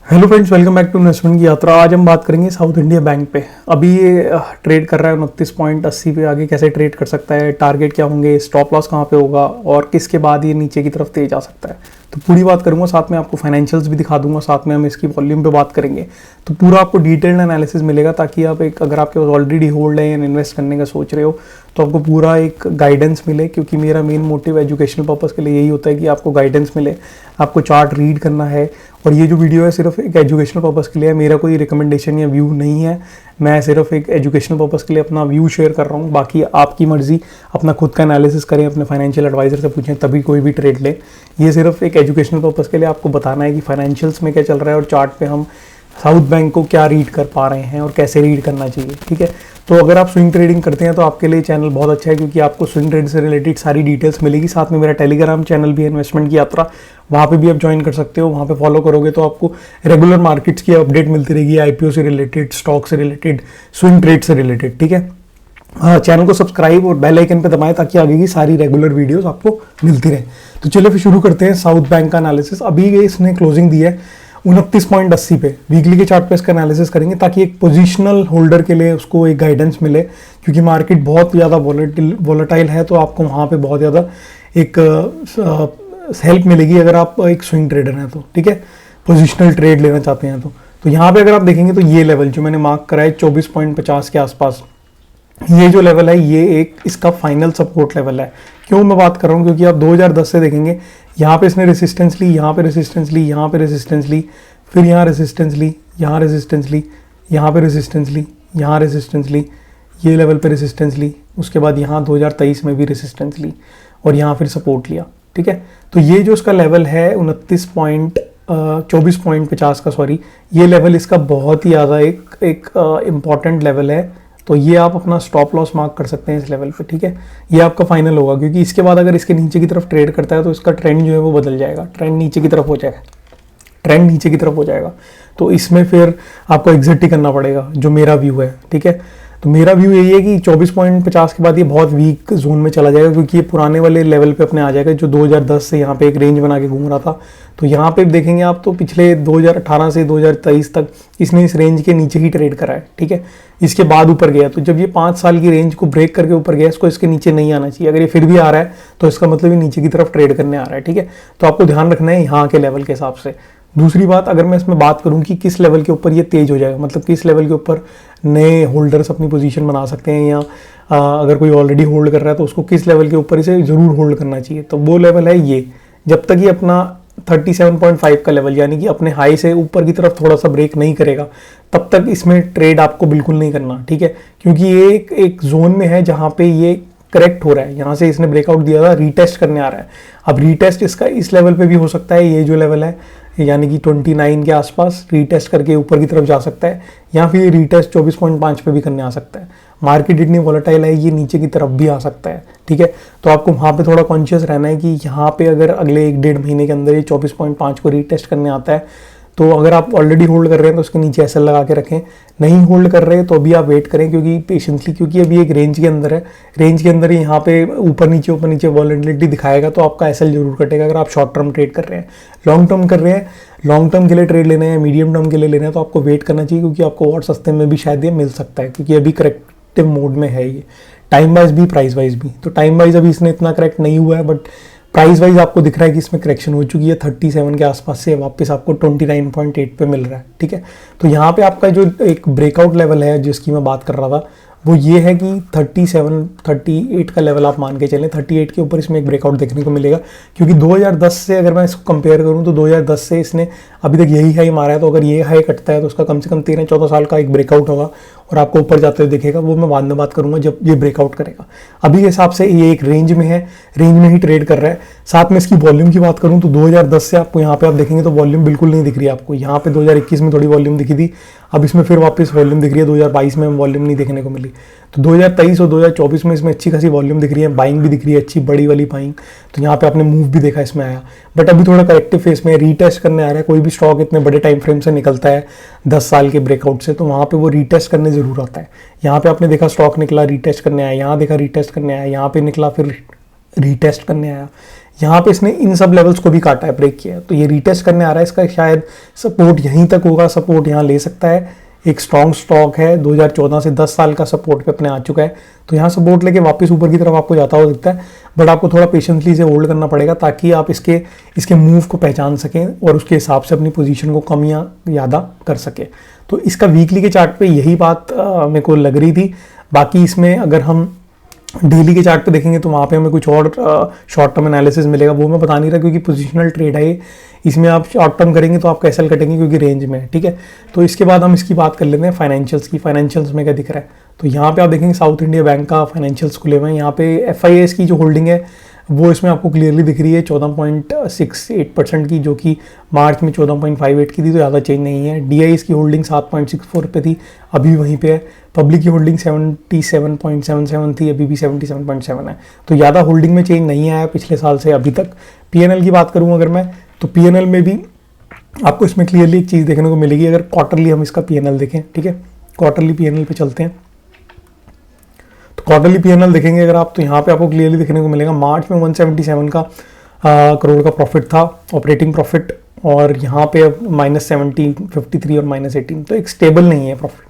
Hello friends, welcome back to investment की यात्रा। आज हम बात करेंगे साउथ इंडिया बैंक पे। अभी ये ट्रेड कर रहा है 29.80 पे। आगे कैसे ट्रेड कर सकता है, टारगेट क्या होंगे, स्टॉप लॉस कहाँ पे होगा और किसके बाद ये नीचे की तरफ तेज आ सकता है, तो पूरी बात करूंगा। साथ में आपको फाइनेंशियल्स भी दिखा दूंगा, साथ में हम इसकी वॉल्यूम पे बात करेंगे। तो पूरा आपको डिटेल्ड एनालिसिस मिलेगा, ताकि आप अगर आपके पास ऑलरेडी होल्ड है या इन्वेस्ट करने का सोच रहे हो तो आपको पूरा एक गाइडेंस मिले। क्योंकि मेरा मेन मोटिव एजुकेशनल पर्पस के लिए यही होता है कि आपको गाइडेंस मिले, आपको चार्ट रीड करना है। और ये जो वीडियो है सिर्फ एक एजुकेशनल पर्पस के लिए है, मेरा कोई रिकमेंडेशन या व्यू नहीं है। मैं सिर्फ एक एजुकेशनल पर्पस के लिए अपना व्यू शेयर कर रहा हूँ। बाकी आपकी मर्जी, अपना खुद का एनालिसिस करें, अपने फाइनेंशियल एडवाइजर से पूछें, तभी कोई भी ट्रेड लें। ये सिर्फ एक एजुकेशनल पर्पस के लिए आपको बताना है कि फाइनेंशियल्स में क्या चल रहा है और चार्ट पे हम साउथ बैंक को क्या रीड कर पा रहे हैं और कैसे रीड करना चाहिए। ठीक है, तो अगर आप स्विंग ट्रेडिंग करते हैं तो आपके लिए चैनल बहुत अच्छा है, क्योंकि आपको स्विंग ट्रेड से रिलेटेड सारी डिटेल्स मिलेगी। साथ में मेरा टेलीग्राम चैनल भी है, इन्वेस्टमेंट की यात्रा, वहाँ पे भी आप ज्वाइन कर सकते हो। वहाँ पे फॉलो करोगे तो आपको रेगुलर मार्केट्स की अपडेट मिलती रहेगी, आईपीओ से रिलेटेड, स्टॉक से रिलेटेड, स्विंग ट्रेड से रिलेटेड। ठीक है, हाँ, चैनल को सब्सक्राइब और बेल आइकन पे दबाएं ताकि आगे की सारी रेगुलर वीडियोस आपको मिलती रहे। तो चलिए फिर शुरू करते हैं साउथ बैंक का एनालिसिस। अभी इसने क्लोजिंग दी है 29.80 पे। वीकली के चार्ट पे इसका एनालिसिस करेंगे ताकि एक पोजीशनल होल्डर के लिए उसको एक गाइडेंस मिले, क्योंकि मार्केट बहुत ज़्यादा वॉलेटाइल है। तो आपको वहाँ पे बहुत ज़्यादा एक हेल्प मिलेगी अगर आप एक स्विंग ट्रेडर हैं तो। ठीक है, पोजिशनल ट्रेड लेना चाहते हैं तो यहाँ पे अगर आप देखेंगे तो ये लेवल जो मैंने मार्क करा है 24.50 के आसपास, ये जो लेवल है ये एक इसका फाइनल सपोर्ट लेवल है। क्यों मैं बात कर रहा हूँ, क्योंकि आप 2010 से देखेंगे, यहाँ पे इसने रेसिस्टेंस ली, यहाँ पे रेसिस्टेंस ली, यहाँ पे रेसिस्टेंस ली, फिर यहाँ रेसिस्टेंस ली, यहाँ रेसिस्टेंस ली, यहाँ पे रेसिस्टेंस ली, यहाँ रेसिस्टेंस ली, ये लेवल पे रेसिस्टेंस ली, उसके बाद यहाँ 2023 में भी रेसिस्टेंस ली और यहाँ फिर सपोर्ट लिया। ठीक है, तो ये जो इसका लेवल है 24.50 का, सॉरी, ये लेवल इसका बहुत ही ज़्यादा एक इम्पॉर्टेंट लेवल है। तो ये आप अपना स्टॉप लॉस मार्क कर सकते हैं इस लेवल पे। ठीक है, ये आपका फाइनल होगा, क्योंकि इसके बाद अगर इसके नीचे की तरफ ट्रेड करता है तो इसका ट्रेंड जो है वो बदल जाएगा, ट्रेंड नीचे की तरफ हो जाएगा, ट्रेंड नीचे की तरफ हो जाएगा। तो इसमें फिर आपको एग्जिट ही करना पड़ेगा, जो मेरा व्यू है। ठीक है, तो मेरा व्यू यही है कि 24.50 के बाद ये बहुत वीक जोन में चला जाएगा, क्योंकि ये पुराने वाले लेवल पे अपने आ जाएगा, जो 2010 से यहाँ पे एक रेंज बना के घूम रहा था। तो यहाँ पे देखेंगे आप तो पिछले 2018 से 2023 तक इसने इस रेंज के नीचे ही ट्रेड करा है। ठीक है, इसके बाद ऊपर गया, तो जब ये 5 साल की रेंज को ब्रेक करके ऊपर गया, इसको इसके नीचे नहीं आना चाहिए। अगर ये फिर भी आ रहा है तो इसका मतलब ये नीचे की तरफ ट्रेड करने आ रहा है। ठीक है, तो आपको ध्यान रखना है यहाँ के लेवल के हिसाब से। दूसरी बात, अगर मैं इसमें बात करूं कि किस लेवल के ऊपर ये तेज हो जाएगा, मतलब किस लेवल के ऊपर नए होल्डर्स अपनी पोजीशन बना सकते हैं, या अगर कोई ऑलरेडी होल्ड कर रहा है तो उसको किस लेवल के ऊपर इसे जरूर होल्ड करना चाहिए, तो वो लेवल है ये। जब तक ये अपना 37.5 का लेवल, यानी कि अपने हाई से ऊपर की तरफ थोड़ा सा ब्रेक नहीं करेगा, तब तक इसमें ट्रेड आपको बिल्कुल नहीं करना। ठीक है, क्योंकि ये एक जोन में है जहाँ पे ये करेक्ट हो रहा है। यहाँ से इसने ब्रेकआउट दिया था, रीटेस्ट करने आ रहा है। अब रीटेस्ट इसका इस लेवल पे भी हो सकता है, ये जो लेवल है यानी कि 29 के आसपास रीटेस्ट करके ऊपर की तरफ जा सकता है, या फिर रीटेस्ट 24.5 पे भी करने आ सकता है। मार्केट इतनी वॉलेटाइल है, ये नीचे की तरफ भी आ सकता है। ठीक है, तो आपको वहाँ पे थोड़ा कॉन्शियस रहना है कि यहाँ पे अगर अगले 1-1.5 महीने के अंदर ये 24.5 को रीटेस्ट करने आता है, तो अगर आप ऑलरेडी होल्ड कर रहे हैं तो उसके नीचे एसएल लगा के रखें। नहीं होल्ड कर रहे हैं तो अभी आप वेट करें, क्योंकि पेशेंटली, क्योंकि अभी एक रेंज के अंदर है, रेंज के अंदर यहाँ पे ऊपर नीचे वॉलेटिलिटी दिखाएगा, तो आपका एसएल जरूर कटेगा अगर आप शॉर्ट टर्म ट्रेड कर रहे हैं। लॉन्ग टर्म कर रहे हैं, लॉन्ग टर्म के लिए ट्रेड लेना है, मीडियम टर्म के लिए लेना है, तो आपको वेट करना चाहिए, क्योंकि आपको और सस्ते में भी शायद ये मिल सकता है, क्योंकि अभी करेक्टिव मोड में है ये, टाइम वाइज भी, प्राइस वाइज भी। तो टाइम वाइज अभी इसने इतना करेक्ट नहीं हुआ है, बट प्राइस वाइज आपको दिख रहा है कि इसमें करेक्शन हो चुकी है। 37 के आसपास से वापस आपको 29.8 पे मिल रहा है। ठीक है, तो यहाँ पे आपका जो एक ब्रेकआउट लेवल है जिसकी मैं बात कर रहा था, वो ये है कि 38 का लेवल आप मान के चलें। 38 के ऊपर इसमें एक ब्रेकआउट देखने को मिलेगा, क्योंकि 2010 से अगर मैं इसको कंपेयर करूं तो 2010 से इसने अभी तक यही हाई मारा है। तो अगर ये हाई कटता है तो उसका कम से कम 13-14 साल का एक ब्रेकआउट होगा और आपको ऊपर जाते हुए दिखेगा। वो मैं बाद में बात करूंगा जब ये ब्रेकआउट करेगा। अभी के हिसाब से ये एक रेंज में है, रेंज में ही ट्रेड कर रहा है। साथ में इसकी वॉल्यूम की बात करूँ तो 2010 से आपको यहाँ पे आप देखेंगे तो वॉल्यूम बिल्कुल नहीं दिख रही है आपको। यहाँ पे 2021 में थोड़ी वॉल्यूम दिखी थी, अब इसमें फिर वापस वॉल्यूम दिख रही है। 2022 में वॉल्यूम नहीं देखने को मिली, तो 2023 और 2024 में इसमें अच्छी खासी वॉल्यूम दिख रही है, बाइंग भी दिख रही है, अच्छी बड़ी वाली बाइंग। तो यहाँ पे आपने मूव भी देखा इसमें आया, बट अभी थोड़ा करेक्टिव फेस में रीटेस्ट करने आ रहा है। कोई भी स्टॉक इतने बड़े टाइम फ्रेम से निकलता है 10 साल के ब्रेकआउट से, तो वहाँ पे वो रीटेस्ट करने जरूर आता है। यहाँ पे आपने देखा स्टॉक निकला, रीटेस्ट करने आया, यहाँ देखा रीटेस्ट करने आया, यहाँ पे निकला फिर रीटेस्ट करने आया, यहाँ पे इसने इन सब लेवल्स को भी काटा है, ब्रेक किया है, तो ये रीटेस्ट करने आ रहा है। इसका शायद सपोर्ट यहीं तक होगा, सपोर्ट यहाँ ले सकता है। एक स्ट्रॉन्ग स्टॉक है, 2014 से 10 साल का सपोर्ट पे अपने आ चुका है, तो यहाँ सपोर्ट लेके वापस ऊपर की तरफ आपको जाता हुआ दिखता है। बट आपको थोड़ा पेशेंसली इसे होल्ड करना पड़ेगा ताकि आप इसके मूव को पहचान सकें और उसके हिसाब से अपनी पोजीशन को कम या ज़्यादा कर सके। तो इसका वीकली के चार्ट पे यही बात मेरे को लग रही थी। बाकी इसमें अगर हम डेली के चार्ट पे देखेंगे तो वहाँ पे हमें कुछ और शॉर्ट टर्म एनालिसिस मिलेगा, वो मैं बता नहीं रहा क्योंकि पोजिशनल ट्रेड है ये। इसमें आप शॉर्ट टर्म करेंगे तो आप कैसे कटेंगे क्योंकि रेंज में है, ठीक है। तो इसके बाद हम इसकी बात कर लेते हैं फाइनेंशियल्स की। फाइनेंशियल्स में क्या दिख रहा है, तो यहाँ पे आप देखेंगे साउथ इंडिया बैंक का फाइनेंशियल्स खुले हुए हैं। यहाँ पे FIS की जो होल्डिंग है वो इसमें आपको क्लियरली दिख रही है 14.68% की, जो कि मार्च में 14.58 की थी, तो ज़्यादा चेंज नहीं है। DIS की होल्डिंग 7.64 पे थी, अभी वहीं पे है। पब्लिक की होल्डिंग 77.77 थी, अभी भी 77.7 है, तो ज़्यादा होल्डिंग में चेंज नहीं आया पिछले साल से अभी तक। PNL की बात करूँ अगर मैं, तो PNL में भी आपको इसमें क्लियरली एक चीज़ देखने को मिलेगी। अगर क्वार्टरली हम इसका PNL देखें, ठीक है, क्वार्टरली PNL पे चलते हैं, तो क्वार्टरली PNL देखेंगे अगर आप, तो यहाँ पे आपको क्लियरली देखने को मिलेगा मार्च में 177 का करोड़ का प्रॉफिट था, ऑपरेटिंग प्रॉफिट, और यहाँ पे -70, 53 और -18, तो एक स्टेबल नहीं है प्रॉफिट,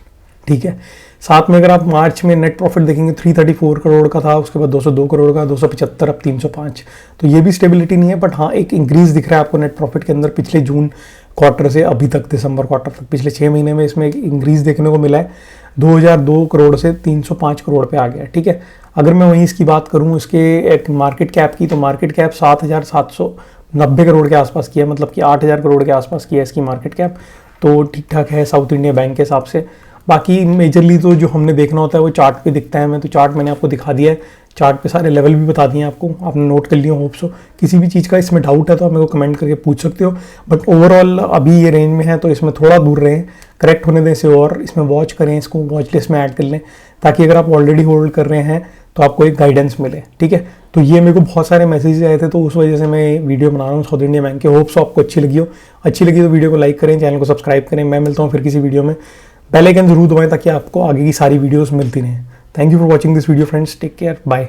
ठीक है। साथ में अगर आप मार्च में नेट प्रॉफिट देखेंगे 334 करोड़ का था, उसके बाद 202 करोड़ का, 275, अब 305, तो ये भी स्टेबिलिटी नहीं है। बट हाँ, एक इंक्रीज दिख रहा है आपको नेट प्रॉफिट के अंदर पिछले जून क्वार्टर से अभी तक दिसंबर क्वार्टर तक, पिछले 6 महीने में इसमें एक इंक्रीज देखने को मिला है। 2002 करोड़ से 305 करोड़ पे आ गया, ठीक है। अगर मैं वहीं इसकी बात करूँ इसके एक मार्केट कैप की, तो मार्केट कैप 7,790 करोड़ के आसपास की है, मतलब कि 8,000 करोड़ के आसपास की है इसकी मार्केट कैप, तो ठीक ठाक है साउथ इंडिया बैंक के हिसाब से। बाकी मेजरली तो जो हमने देखना होता है वो चार्ट पे दिखता है हमें, तो चार्ट मैंने आपको दिखा दिया है, चार्ट पे सारे लेवल भी बता दिए आपको, आपने नोट कर लिया होप सो। किसी भी चीज़ का इसमें डाउट है तो आप मेरे को कमेंट करके पूछ सकते हो, बट ओवरऑल अभी ये रेंज में है तो इसमें थोड़ा दूर रहें, करेक्ट होने दें इसे, और इसमें वॉच करें, इसको वॉच लिस्ट में ऐड कर लें, ताकि अगर आप ऑलरेडी होल्ड कर रहे हैं तो आपको एक गाइडेंस मिले, ठीक है। तो ये मेरे को बहुत सारे मैसेजेस आए थे, तो उस वजह से मैं वीडियो बना रहा हूँ साउथ इंडिया बैंक के। होप सो आपको अच्छी लगी हो, अच्छी लगी तो वीडियो को लाइक करें, चैनल को सब्सक्राइब करें। मैं मिलता हूँ फिर किसी वीडियो में, बेल आइकन जरूर दबाएं ताकि आपको आगे की सारी वीडियोस मिलती रहें। Thank you for watching this video friends, take care, bye.